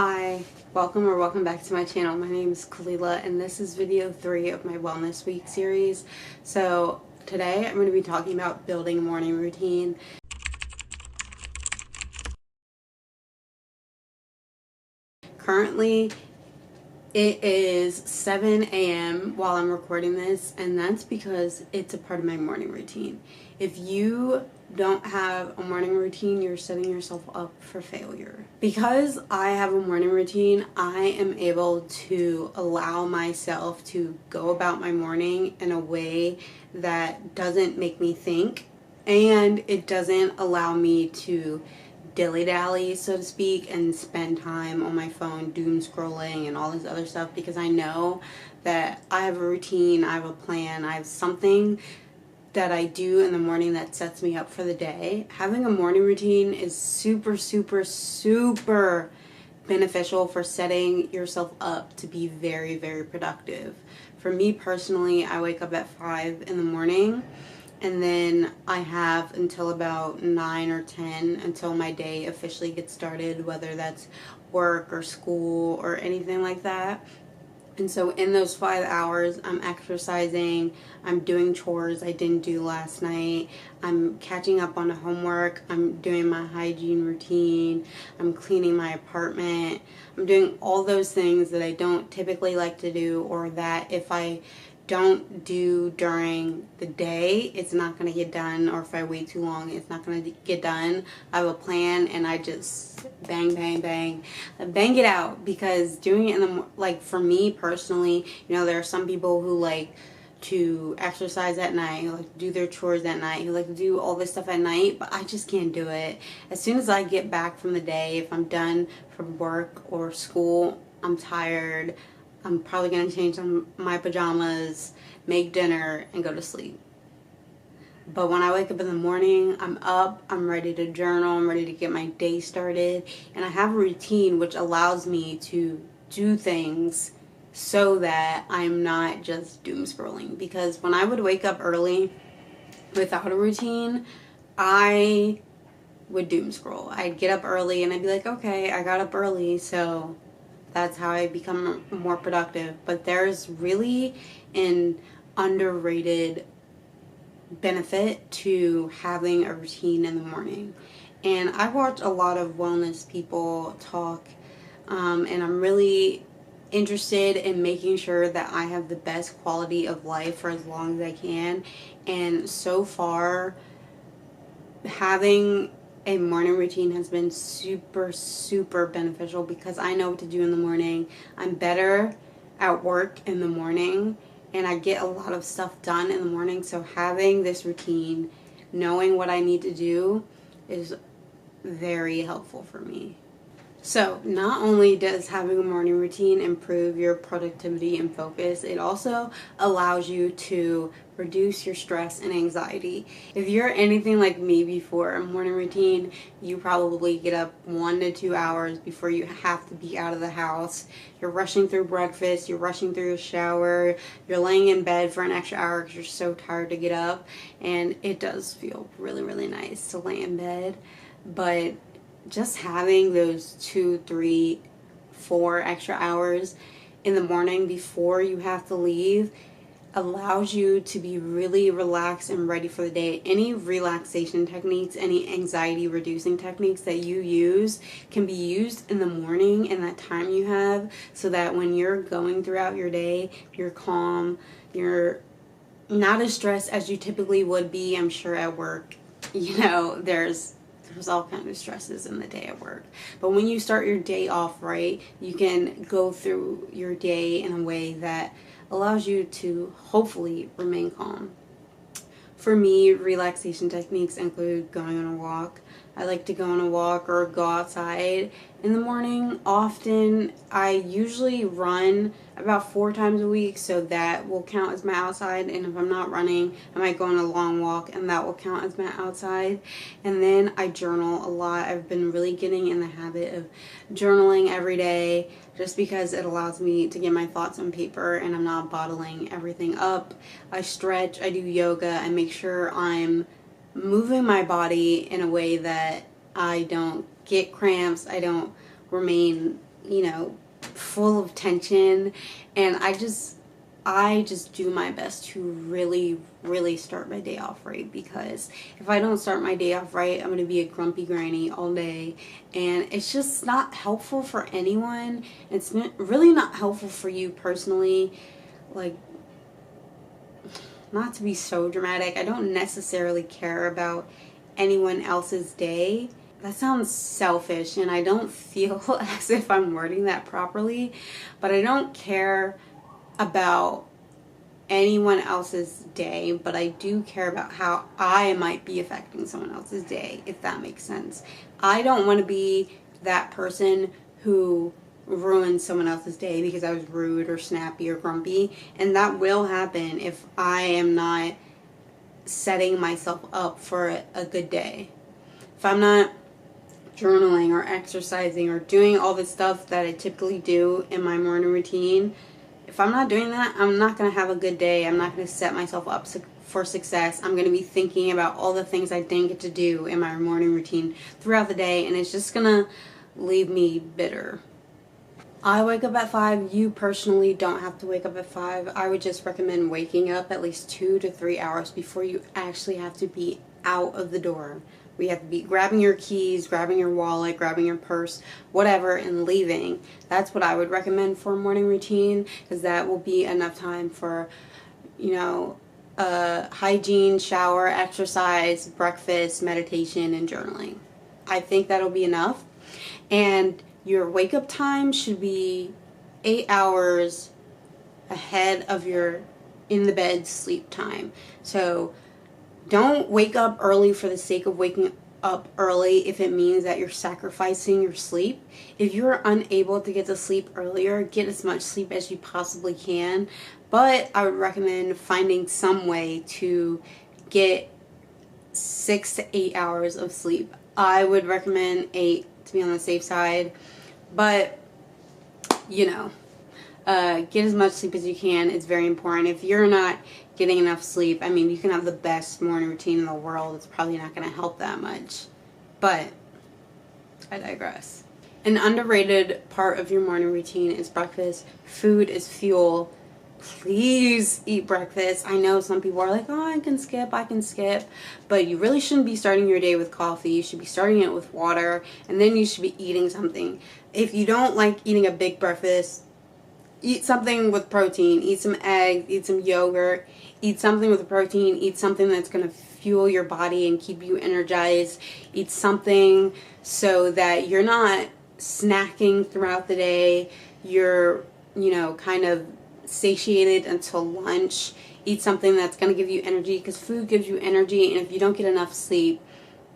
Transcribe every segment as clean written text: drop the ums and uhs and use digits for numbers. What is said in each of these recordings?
Hi, welcome back to my channel. My name is Kalila and this is video 3 of my Wellness Week series. So today I'm going to be talking about building a morning routine. Currently it is 7 a.m. while I'm recording this, and that's because it's a part of my morning routine. If you don't have a morning routine, you're setting yourself up for failure. Because I have a morning routine, I am able to allow myself to go about my morning in a way that doesn't make me think, and it doesn't allow me to dilly-dally, so to speak, and spend time on my phone doom scrolling and all this other stuff, because I know that I have a routine, I have a plan, I have something that I do in the morning that sets me up for the day. Having a morning routine is super beneficial for setting yourself up to be very productive. For me personally, I wake up at 5 in the morning, and then I have until about 9 or 10 until my day officially gets started, whether that's work or school or anything like that. And so in those 5 hours, I'm exercising, I'm doing chores I didn't do last night, I'm catching up on homework, I'm doing my hygiene routine, I'm cleaning my apartment, I'm doing all those things that I don't typically like to do, or that if I don't do during the day, it's not going to get done, or if I wait too long, it's not going to get done. I have a plan and I just bang it out, because doing it in the, like, for me personally, you know, there are some people who like to exercise at night, who like to do their chores at night, who like to do all this stuff at night, but I just can't do it. As soon as I get back from the day, if I'm done from work or school, I'm tired, I'm probably going to change my pajamas, make dinner, and go to sleep. But when I wake up in the morning, I'm up, I'm ready to journal, I'm ready to get my day started, and I have a routine which allows me to do things so that I'm not just doom scrolling. Because when I would wake up early without a routine, I would doom scroll. I'd get up early and I'd be like, okay, I got up early, so that's how I become more productive. But there's really an underrated benefit to having a routine in the morning. And I watch a lot of wellness people talk, and I'm really interested in making sure that I have the best quality of life for as long as I can. And so far, having a morning routine has been super beneficial, because I know what to do in the morning. I'm better at work in the morning, and I get a lot of stuff done in the morning. So having this routine, knowing what I need to do, is very helpful for me. So not only does having a morning routine improve your productivity and focus, it also allows you to reduce your stress and anxiety. If you're anything like me before a morning routine, you probably get up 1 to 2 hours before you have to be out of the house. You're rushing through breakfast, you're rushing through your shower, you're laying in bed for an extra hour because you're so tired to get up, and it does feel really nice to lay in bed. But just having those 2, 3, 4 extra hours in the morning before you have to leave allows you to be really relaxed and ready for the day. Any relaxation techniques, any anxiety reducing techniques that you use can be used in the morning, in that time you have, so that when you're going throughout your day, you're calm, you're not as stressed as you typically would be. I'm sure at work, you know, there's all kinds of stresses in the day at work. But when you start your day off right, you can go through your day in a way that allows you to hopefully remain calm. For me, relaxation techniques include going on a walk. I like to go on a walk or go outside in the morning. Often, I usually run about 4 times a week, so that will count as my outside. And if I'm not running, I might go on a long walk, and that will count as my outside. And then I journal a lot. I've been really getting in the habit of journaling every day, just because it allows me to get my thoughts on paper and I'm not bottling everything up. I stretch, I do yoga, I make sure I'm moving my body in a way that I don't get cramps, I don't remain full of tension, and I just do my best to really, really start my day off right, because if I don't start my day off right, I'm going to be a grumpy granny all day, and it's just not helpful for anyone. It's really not helpful for you personally. Like, not to be so dramatic, I don't necessarily care about anyone else's day. That sounds selfish, and I don't feel as if I'm wording that properly, but I don't care about anyone else's day, but I do care about how I might be affecting someone else's day, if that makes sense. I don't want to be that person who ruins someone else's day because I was rude or snappy or grumpy, and that will happen if I am not setting myself up for a good day. If I'm not journaling or exercising or doing all the stuff that I typically do in my morning routine, if I'm not doing that, I'm not going to have a good day. I'm not going to set myself up for success. I'm going to be thinking about all the things I didn't get to do in my morning routine throughout the day, and it's just going to leave me bitter. I wake up at 5. You personally don't have to wake up at 5. I would just recommend waking up at least 2 to 3 hours before you actually have to be out of the door. We have to be grabbing your keys, grabbing your wallet, grabbing your purse, whatever, and leaving. That's what I would recommend for a morning routine, because that will be enough time for, hygiene, shower, exercise, breakfast, meditation, and journaling. I think that'll be enough. And your wake up time should be 8 hours ahead of your in the bed sleep time. So don't wake up early for the sake of waking up early if it means that you're sacrificing your sleep. If you're unable to get to sleep earlier, get as much sleep as you possibly can. But I would recommend finding some way to get 6 to 8 hours of sleep. I would recommend 8 to be on the safe side. But, get as much sleep as you can. It's very important. If you're not getting enough sleep, I mean, you can have the best morning routine in the world. It's probably not going to help that much. But I digress. An underrated part of your morning routine is breakfast. Food is fuel. Please eat breakfast. I know some people are like, oh, I can skip. But you really shouldn't be starting your day with coffee. You should be starting it with water, and then you should be eating something. If you don't like eating a big breakfast, eat something with protein. Eat some eggs, eat some yogurt, eat something with protein, eat something that's going to fuel your body and keep you energized. Eat something so that you're not snacking throughout the day. You're, kind of satiated until lunch. Eat something that's going to give you energy, because food gives you energy, and if you don't get enough sleep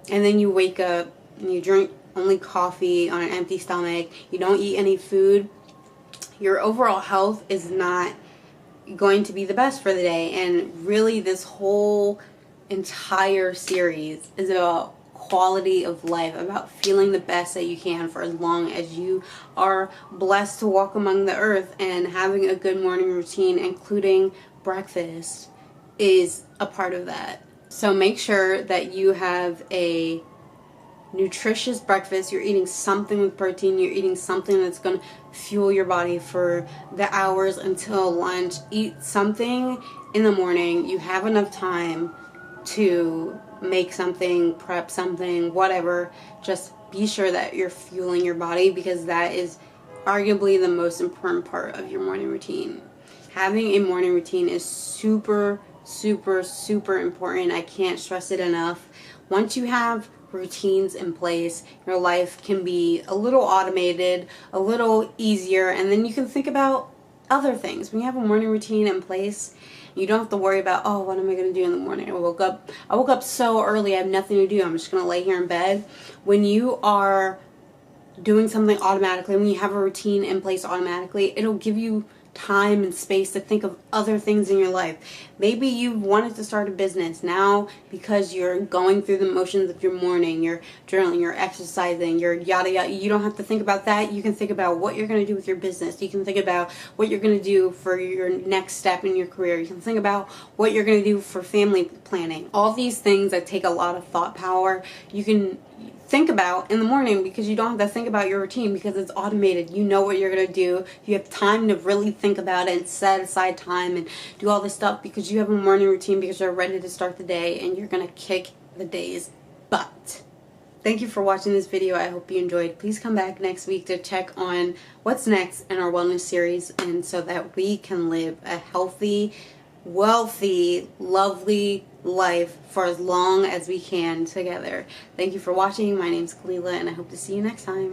and then you wake up and you drink only coffee on an empty stomach, you don't eat any food, your overall health is not going to be the best for the day. And really, this whole entire series is about quality of life, about feeling the best that you can for as long as you are blessed to walk among the earth. And having a good morning routine, including breakfast, is a part of that. So make sure that you have a nutritious breakfast. You're eating something with protein. You're eating something that's going to fuel your body for the hours until lunch. Eat something in the morning. You have enough time to make something, prep something, whatever. Just be sure that you're fueling your body, because that is arguably the most important part of your morning routine. Having a morning routine is super, super, super important. I can't stress it enough. Once you have routines in place, your life can be a little automated, a little easier, and then you can think about other things. When you have a morning routine in place, you don't have to worry about, oh, what am I going to do in the morning? I woke up so early, I have nothing to do. I'm just going to lay here in bed. When you are doing something automatically, when you have a routine in place automatically, it'll give you time and space to think of other things in your life. Maybe you wanted to start a business. Now, because you're going through the motions of your morning, you're journaling, you're exercising, you're yada yada, you don't have to think about that. You can think about what you're going to do with your business. You can think about what you're going to do for your next step in your career. You can think about what you're going to do for family planning. All these things that take a lot of thought power, you can think about in the morning, because you don't have to think about your routine because it's automated. You know what you're going to do. You have time to really think about it and set aside time and do all this stuff because you have a morning routine, because you're ready to start the day and you're going to kick the day's butt. Thank you for watching this video. I hope you enjoyed. Please come back next week to check on what's next in our wellness series, and so that we can live a healthy, wealthy, lovely life for as long as we can together. Thank you for watching. My name's Khalila, and I hope to see you next time.